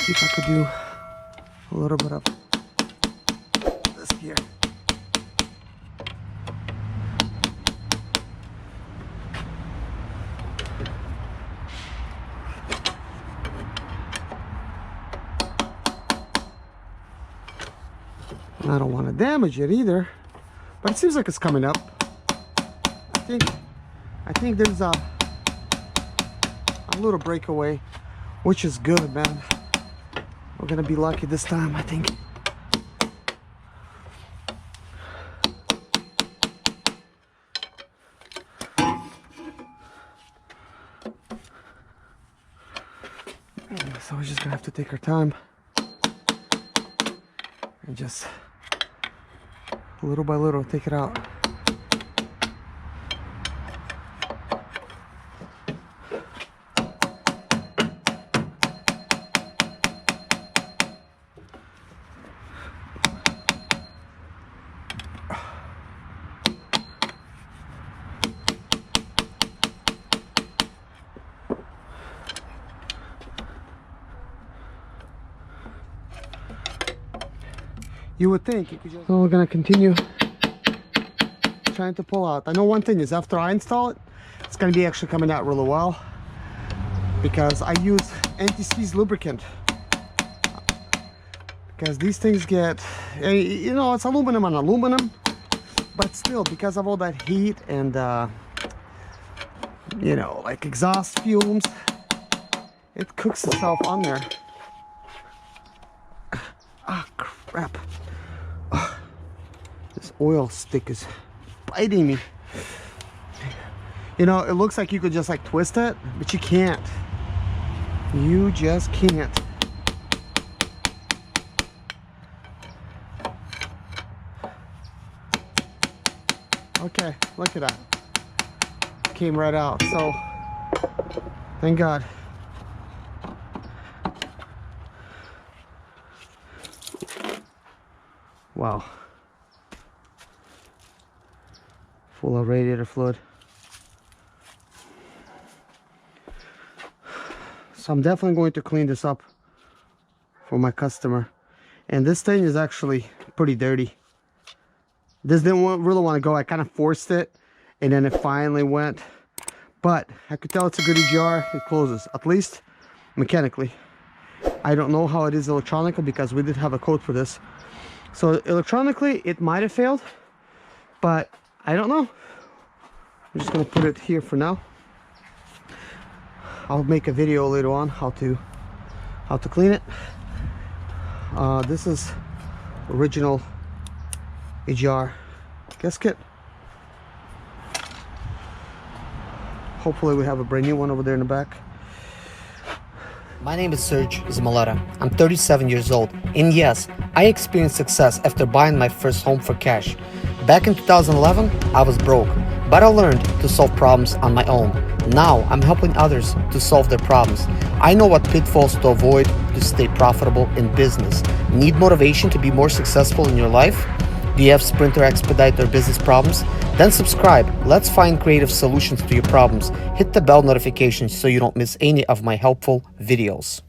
see if I could do a little bit of this gear. I don't want to damage it either, but it seems like it's coming up. I think there's a little breakaway, which is good, man. We're gonna be lucky this time, I think. So we're just gonna have to take our time and just little by little take it out. You would think you could just... So we're gonna continue trying to pull out. I know one thing is after I install it, it's gonna be actually coming out really well because I use anti-seize lubricant. Because these things get, you know, it's aluminum on aluminum, but still because of all that heat and you know, like exhaust fumes, it cooks itself on there. Ah, crap. This oil stick is biting me. You know, it looks like you could just like twist it, but you can't. You just can't. Okay, look at that. Came right out, so thank God. Wow. Full of radiator fluid. So I'm definitely going to clean this up for my customer. And this thing is actually pretty dirty. This didn't really want to go. I kind of forced it and then it finally went. But I could tell it's a good EGR. It closes, at least mechanically. I don't know how it is electronically because we did have a code for this. So electronically it might have failed, but I don't know. I'm just gonna put it here for now. I'll make a video later on how to clean it. This is original EGR gasket. Hopefully we have a brand new one over there in the back. My name is Serge Zimaleta. I'm 37 years old, and yes, I experienced success after buying my first home for cash. Back in 2011, I was broke, but I learned to solve problems on my own. Now, I'm helping others to solve their problems. I know what pitfalls to avoid to stay profitable in business. Need motivation to be more successful in your life? Do you have Sprint or Expedite or business problems? Then subscribe. Let's find creative solutions to your problems. Hit the bell notification so you don't miss any of my helpful videos.